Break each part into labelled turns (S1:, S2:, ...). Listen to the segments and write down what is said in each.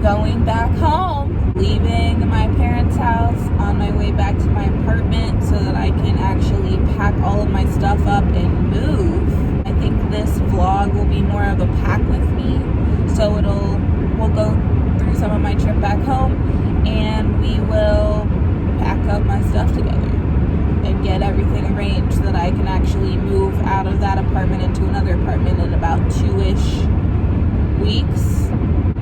S1: going back home, leaving my parents' house on my way back to my apartment so that I can actually pack all of my stuff up and move. I think this vlog will be more of a pack with me, so we'll go through some of my trip back home, and we will pack up my stuff together and get everything arranged so that I can actually move out of that apartment into another apartment in about 2-ish weeks.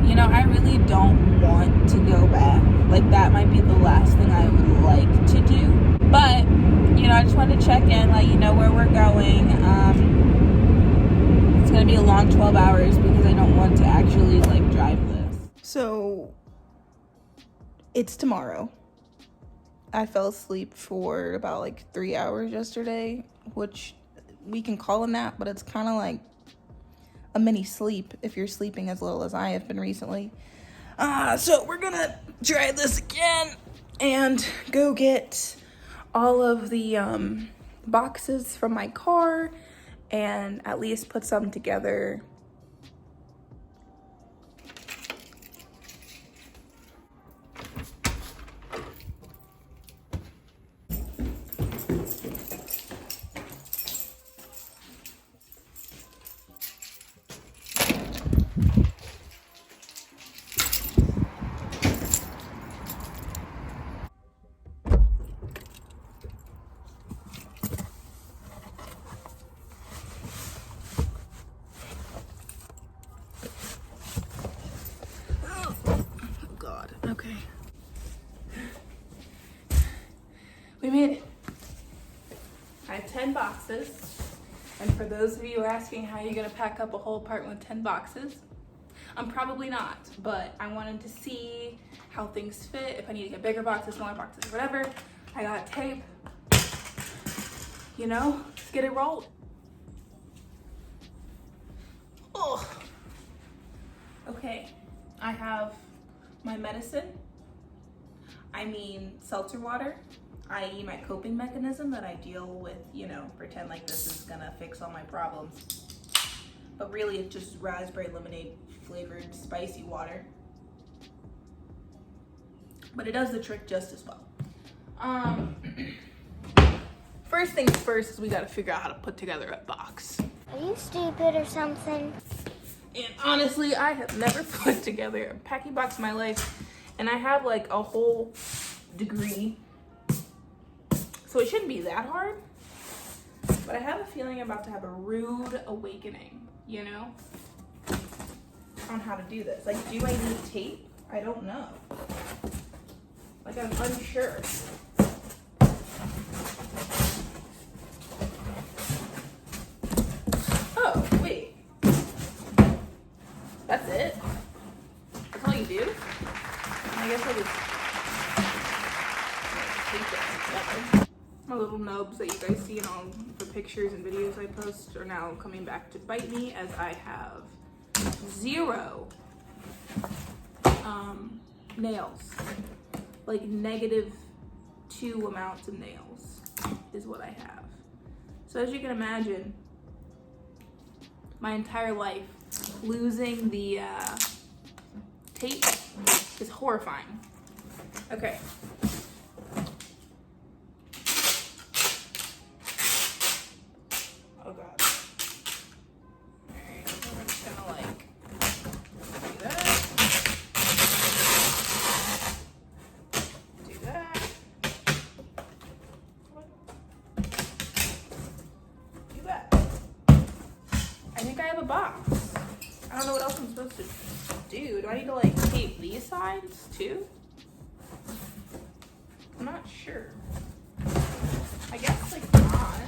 S1: You know, I really don't want to go back. Like, that might be the last thing I would like to do. But, you know, I just wanted to check in, let you know where we're going. It's going to be a long 12 hours because I don't want to actually, like, drive this. So, it's tomorrow. I fell asleep for about, like, 3 hours yesterday, which we can call a nap, but it's kind of like a mini sleep if you're sleeping as little as I have been recently. So we're gonna try this again and go get all of the boxes from my car and at least put some together. Okay. We made it. I have 10 boxes. And for those of you asking how you're gonna pack up a whole apartment with 10 boxes, I'm probably not, but I wanted to see how things fit, if I need to get bigger boxes, smaller boxes, whatever. I got tape. You know, let's get it rolled. Oh. Okay, I have my medicine, seltzer water, i.e. my coping mechanism that I deal with, you know, pretend like this is gonna fix all my problems. But really it's just raspberry lemonade flavored spicy water. But it does the trick just as well. First things first is we gotta figure out how to put together a box.
S2: Are you stupid or something?
S1: And honestly, I have never put together a packing box in my life, and I have like a whole degree, so it shouldn't be that hard. But I have a feeling I'm about to have a rude awakening, you know, on how to do this. Like, do I need tape? I don't know. Like, I'm unsure. Oh, wait. That's it? That's all you do? I guess I'll just tape it together. My little nubs that you guys see in all the pictures and videos I post are now coming back to bite me, as I have 0 nails. Like -2 amounts of nails is what I have. So as you can imagine, my entire life, losing the tape is horrifying. Okay. Oh God. Alright, we're just gonna like do that. Do that. Do that. I think I have a box. I don't know what else I'm supposed to do. Do I need to like tape these sides too? I'm not sure. I guess like not,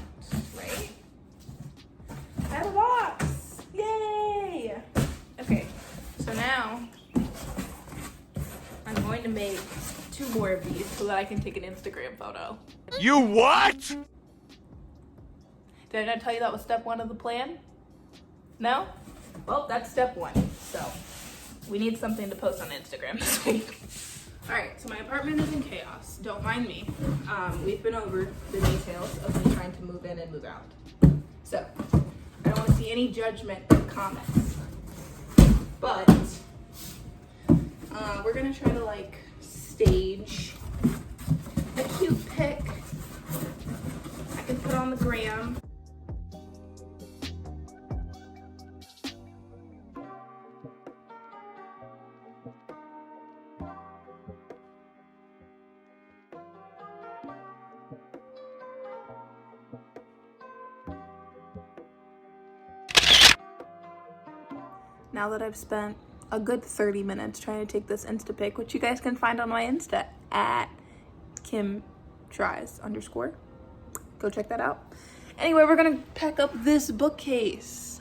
S1: right? I have a box! Yay! Okay, so now I'm going to make 2 more of these so that I can take an Instagram photo.
S3: You what?
S1: Did I not tell you that was step 1 of the plan? No? Well, that's step 1. So we need something to post on Instagram this week. All right, so my apartment is in chaos. Don't mind me. We've been over the details of me trying to move in and move out. So I don't want to see any judgment or comments. But we're gonna try to like stage a cute pic I can put on the gram. Now that I've spent a good 30 minutes trying to take this Insta pic, which you guys can find on my Insta at KimTries_. Go check that out. Anyway, we're gonna pack up this bookcase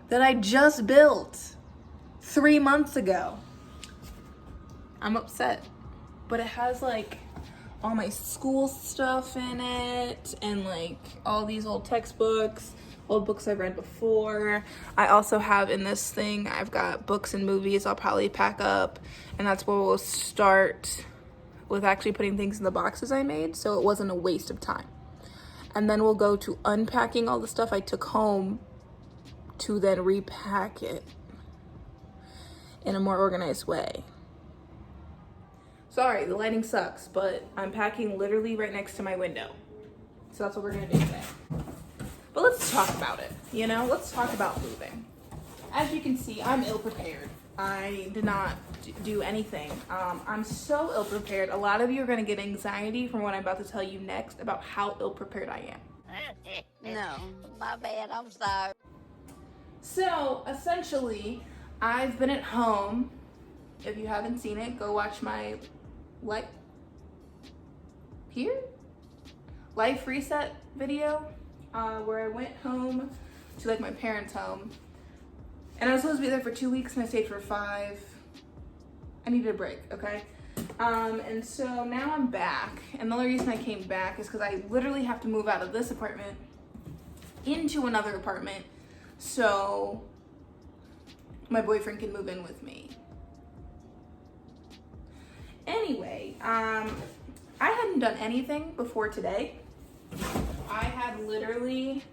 S1: that I just built 3 months ago. I'm upset, but it has like all my school stuff in it and like all these old textbooks, old books I've read before. I also have in this thing, I've got books and movies I'll probably pack up, and that's where we'll start with actually putting things in the boxes I made, so it wasn't a waste of time. And then we'll go to unpacking all the stuff I took home to then repack it in a more organized way. Sorry, the lighting sucks, but I'm packing literally right next to my window. So that's what we're gonna do today. But let's talk about it, you know? Let's talk about moving. As you can see, I'm ill-prepared. I did not do anything. I'm so ill-prepared. A lot of you are gonna get anxiety from what I'm about to tell you next about how ill-prepared I am.
S3: No, my bad, I'm sorry.
S1: So, essentially, I've been at home. If you haven't seen it, go watch my life reset video, where I went home to like my parents' home, and I was supposed to be there for 2 weeks and I stayed for 5. I needed a break, okay? And so now I'm back, and the only reason I came back is because I literally have to move out of this apartment into another apartment so my boyfriend can move in with me. Anyway, I hadn't done anything before today. I had literally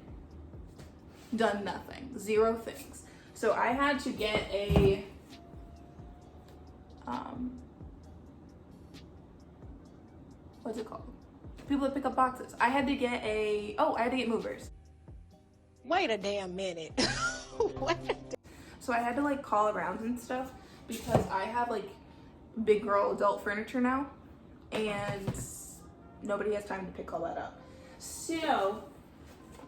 S1: done nothing, 0 things. So I had to get a, what's it called? People that pick up boxes. I had to get movers.
S3: Wait a damn minute.
S1: So I had to like call around and stuff because I have like big girl adult furniture now, and nobody has time to pick all that up. So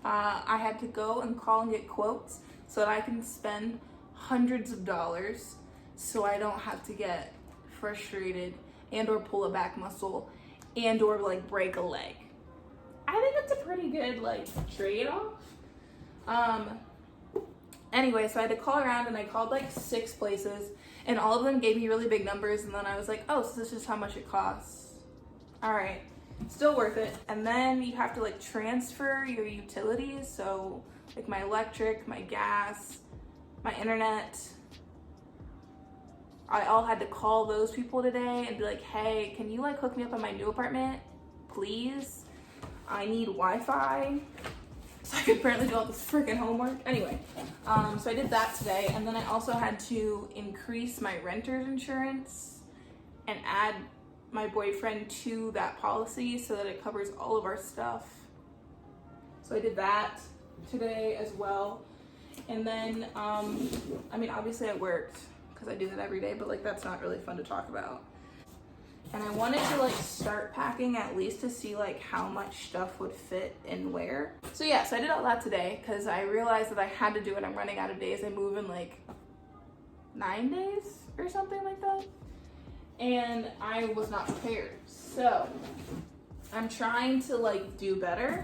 S1: I had to go and call and get quotes so that I can spend hundreds of dollars so I don't have to get frustrated and or pull a back muscle and or like break a leg. I think it's a pretty good like trade-off. Anyway, so I had to call around, and I called like 6 places, and all of them gave me really big numbers, and then I was like, oh, so this is how much it costs. All right, still worth it. And then you have to like transfer your utilities, so like my electric, my gas, my internet. I all had to call those people today and be like, hey, can you like hook me up in my new apartment, please? I need Wi-Fi so I could apparently do all this freaking homework. Anyway, so I did that today, and then I also had to increase my renter's insurance and add my boyfriend to that policy so that it covers all of our stuff. So I did that today as well. And then, I mean, obviously I worked because I do that every day, but like that's not really fun to talk about. And I wanted to like start packing at least to see like how much stuff would fit and where. So yeah, so I did all that today because I realized that I had to do it. I'm running out of days. I move in like 9 days or something like that. And I was not prepared. So I'm trying to like do better.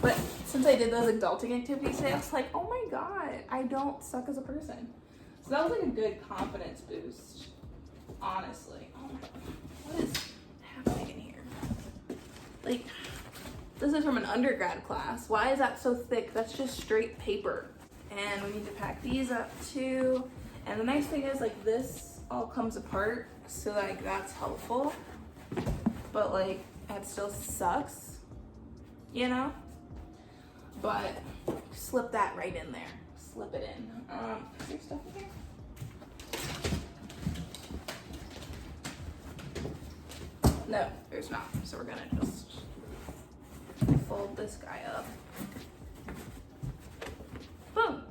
S1: But since I did those adulting activities today, I was like, oh my God, I don't suck as a person. So that was like a good confidence boost, honestly. Oh my God. What is happening in here? Like, this is from an undergrad class. Why is that so thick? That's just straight paper. And we need to pack these up too. And the nice thing is like this all comes apart, so like that's helpful. But like that still sucks, you know? But slip that right in there. Slip it in. Is there stuff in here? No, there's not. So we're gonna just fold this guy up. Boom.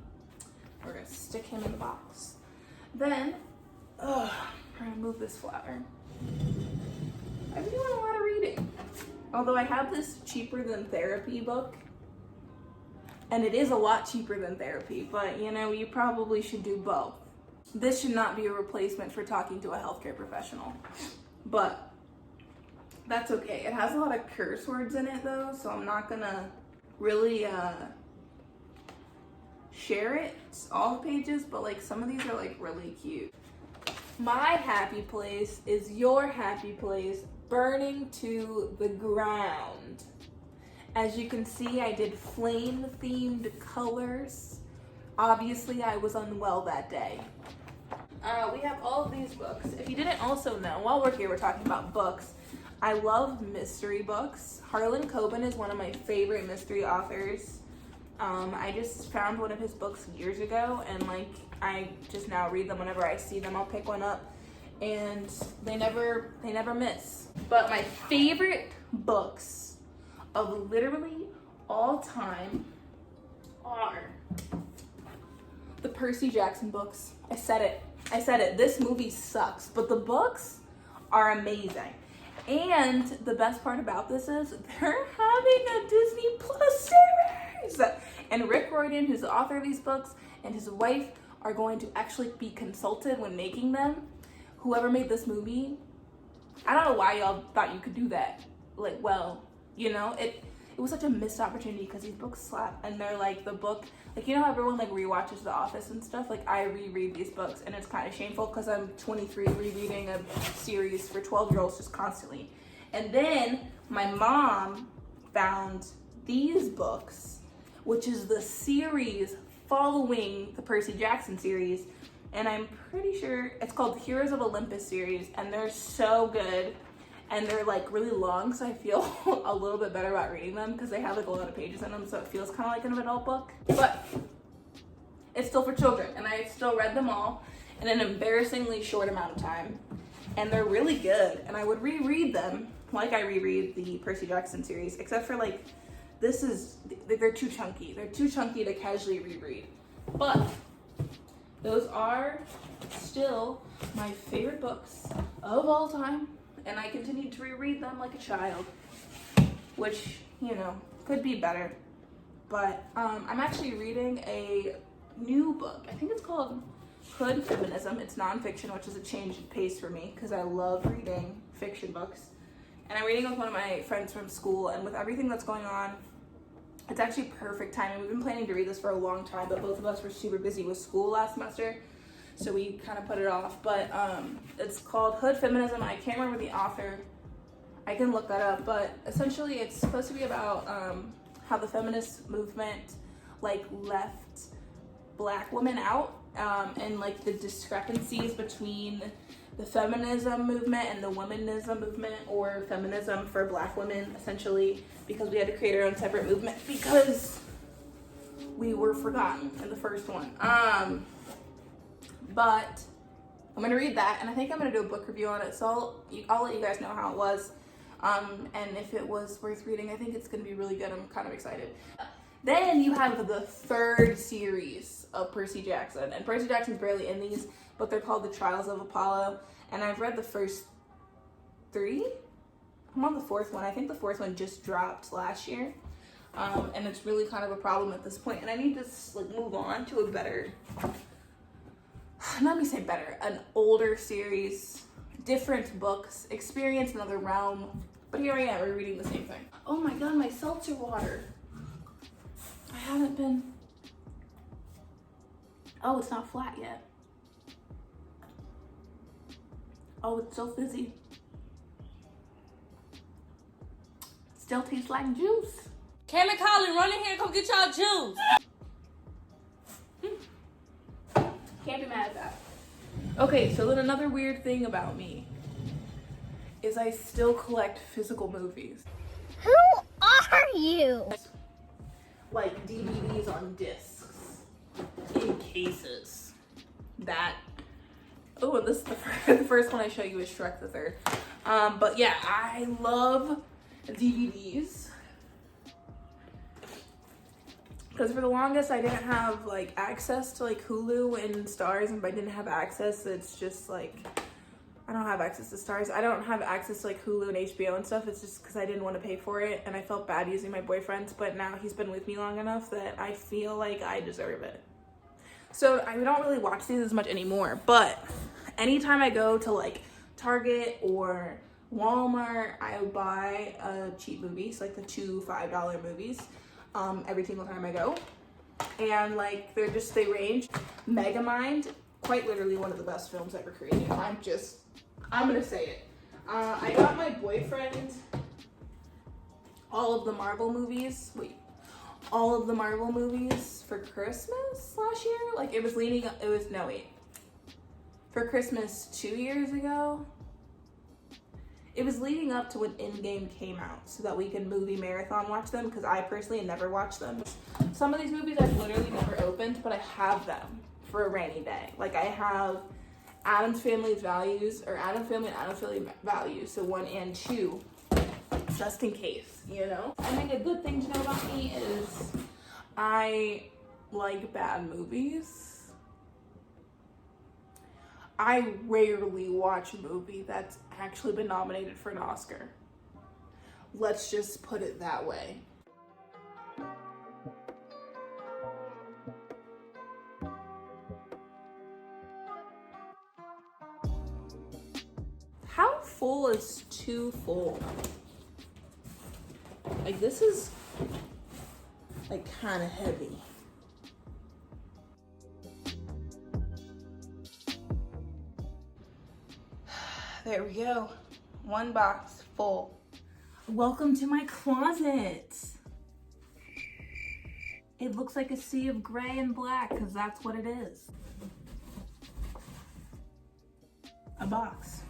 S1: We're gonna stick him in the box. Then, we're gonna move this flower. I've been doing a lot of reading. Although I have this cheaper than therapy book. And it is a lot cheaper than therapy, but you know, you probably should do both. This should not be a replacement for talking to a healthcare professional, but that's okay. It has a lot of curse words in it though, so I'm not gonna really share it, all the pages, but like some of these are like really cute. My happy place is your happy place, burning to the ground. As you can see, I did flame-themed colors. Obviously, I was unwell that day. We have all of these books. If you didn't also know, while we're here, we're talking about books. I love mystery books. Harlan Coben is one of my favorite mystery authors. I just found one of his books years ago, and like I just now read them whenever I see them. I'll pick one up, and they never miss. But my favorite books of literally all time are the Percy Jackson books. I said it. This movie sucks, but the books are amazing. And the best part about this is they're having a Disney Plus series. And Rick Riordan, who's the author of these books, and his wife are going to actually be consulted when making them. Whoever made this movie, I don't know why y'all thought you could do that. Like, well, you know, it was such a missed opportunity because these books slap, and they're like the book, like, you know how everyone like rewatches The Office and stuff? Like, I reread these books, and it's kind of shameful because I'm 23 rereading a series for 12-year-olds just constantly. And then my mom found these books, which is the series following the Percy Jackson series, and I'm pretty sure it's called the Heroes of Olympus series, and they're so good. And they're like really long, so I feel a little bit better about reading them because they have like a lot of pages in them, so it feels kind of like an adult book. But it's still for children, and I still read them all in an embarrassingly short amount of time. And they're really good, and I would reread them like I reread the Percy Jackson series, except for like, they're too chunky. They're too chunky to casually reread. But those are still my favorite books of all time. And I continued to reread them like a child, which, you know, could be better. But I'm actually reading a new book. I think it's called Hood Feminism. It's nonfiction, which is a change of pace for me because I love reading fiction books. And I'm reading with one of my friends from school, and with everything that's going on, it's actually perfect timing. We've been planning to read this for a long time, but both of us were super busy with school last semester. So we kind of put it off, but it's called Hood Feminism. I can't remember the author. I can look that up, but essentially it's supposed to be about how the feminist movement like left Black women out, and like the discrepancies between the feminism movement and the womanism movement, or feminism for Black women, essentially, because we had to create our own separate movement because we were forgotten in the first one. But I'm gonna read that, and I think I'm gonna do a book review on it, so I'll let you guys know how it was, and if it was worth reading. I think it's gonna be really good. I'm kind of excited. Then you have the third series of Percy Jackson, and Percy Jackson's barely in these, but they're called The Trials of Apollo, and I've read the first 3. I'm on the 4th one. I think the 4th one just dropped last year, and it's really kind of a problem at this point, and I need to like move on to a better, let me say better, an older series, different books, experience another realm. But here I am, we're reading the same thing. Oh my god, my seltzer water. I haven't been, oh, it's not flat yet. Oh, it's so fizzy. Still tastes like juice.
S4: Cam and Colin, run in here and come get y'all juice.
S1: Can't be mad at that. Okay, so then another weird thing about me is I still collect physical movies.
S2: Who are you?
S1: Like DVDs on discs, in cases. That. Oh, and this the first one I show you is Shrek the Third. But yeah, I love DVDs. Because for the longest, I didn't have like access to like Hulu and Stars, and if I didn't have access, it's just like, I don't have access to Stars. I don't have access to like Hulu and HBO and stuff. It's just because I didn't want to pay for it, and I felt bad using my boyfriend's, but now he's been with me long enough that I feel like I deserve it. So I don't really watch these as much anymore, but anytime I go to like Target or Walmart, I buy cheap movies, like the $2 $5 movies, every single time I go. And like they range. Megamind, quite literally one of the best films ever created. I'm gonna say it. I got my boyfriend all of the Marvel movies for Christmas last year. Like for Christmas 2 years ago. It was leading up to when Endgame came out so that we could movie marathon watch them, because I personally had never watched them. Some of these movies I've literally never opened, but I have them for a rainy day. Like I have Addams Family Values, or Addams Family and Addams Family Values, so 1 and 2, just in case, you know? I think a good thing to know about me is I like bad movies. I rarely watch a movie that's actually been nominated for an Oscar. Let's just put it that way. How full is too full? Like this is like kind of heavy. There we go. One box full. Welcome to my closet. It looks like a sea of gray and black because that's what it is. A box.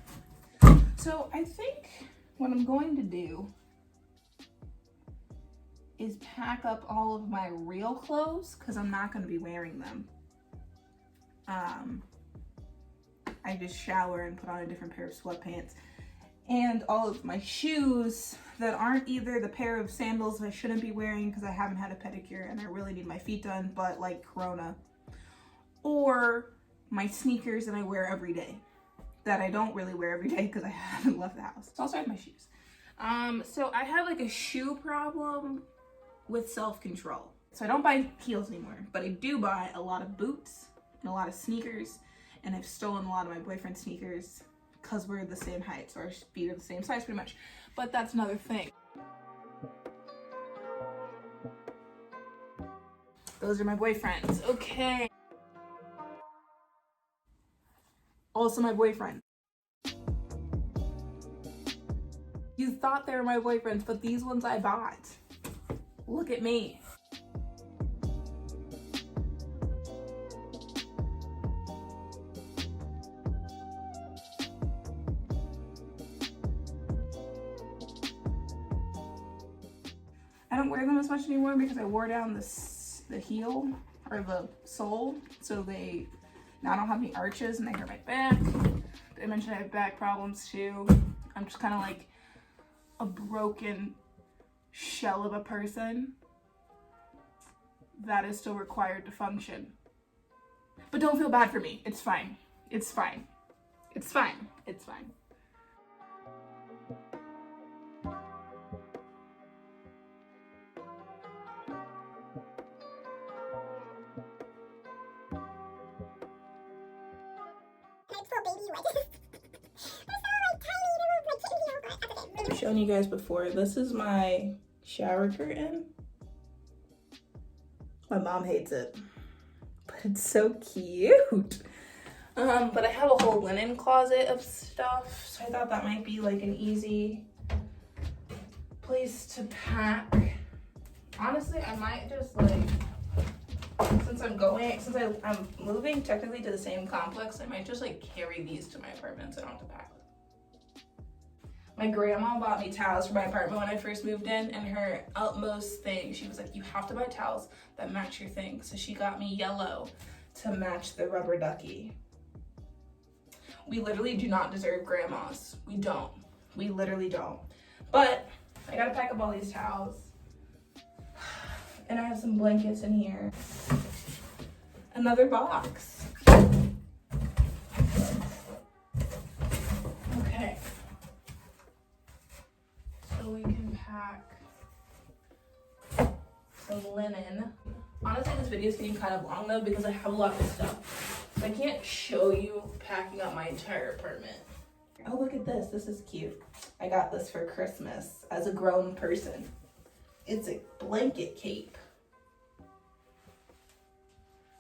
S1: So I think what I'm going to do is pack up all of my real clothes because I'm not going to be wearing them. I just shower and put on a different pair of sweatpants, and all of my shoes that aren't either the pair of sandals I shouldn't be wearing because I haven't had a pedicure and I really need my feet done, but like Corona, or my sneakers that I wear every day that I don't really wear every day because I haven't left the house. So I'll start with my shoes. So I have like a shoe problem with self-control. So I don't buy heels anymore, but I do buy a lot of boots and a lot of sneakers. And I've stolen a lot of my boyfriend's sneakers because we're the same height, so our feet are the same size pretty much. But that's another thing. Those are my boyfriends. Okay. Also my boyfriend. You thought they were my boyfriends, but these ones I bought. Look at me. I don't wear them as much anymore because I wore down the heel or the sole, so now I don't have any arches and they hurt my back. Did I mention I have back problems too? I'm just kind of like a broken shell of a person that is still required to function. But don't feel bad for me. It's fine. It's fine. It's fine. It's fine. I've shown you guys before. This is my shower curtain. My mom hates it, but it's so cute. But I have a whole linen closet of stuff, so I thought that might be like an easy place to pack. Honestly, I might just like, since I'm moving technically to the same complex, I might just like carry these to my apartment so I don't have to pack them. My grandma bought me towels for my apartment when I first moved in, and her utmost thing, she was like, you have to buy towels that match your thing. So she got me yellow to match the rubber ducky. We literally do not deserve grandmas. We don't. We literally don't. But I gotta pack up all these towels. And I have some blankets in here. Another box. Okay. So we can pack some linen. Honestly, this video is getting kind of long though because I have a lot of stuff. So I can't show you packing up my entire apartment. Oh, look at this. This is cute. I got this for Christmas as a grown person. It's a blanket cape.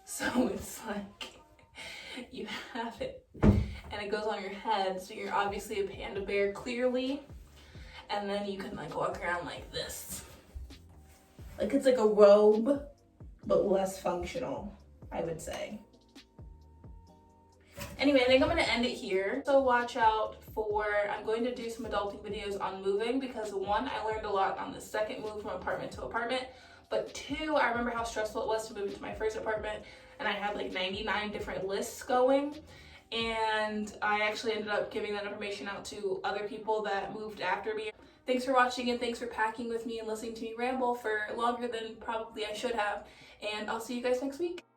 S1: So it's like you have it and it goes on your head. So you're obviously a panda bear clearly. And then you can like walk around like this. Like it's like a robe, but less functional, I would say. Anyway, I think I'm gonna end it here. So watch out for, I'm going to do some adulting videos on moving because one, I learned a lot on the second move from apartment to apartment, but two, I remember how stressful it was to move into my first apartment and I had like 99 different lists going. And I actually ended up giving that information out to other people that moved after me. Thanks for watching and thanks for packing with me and listening to me ramble for longer than probably I should have. And I'll see you guys next week.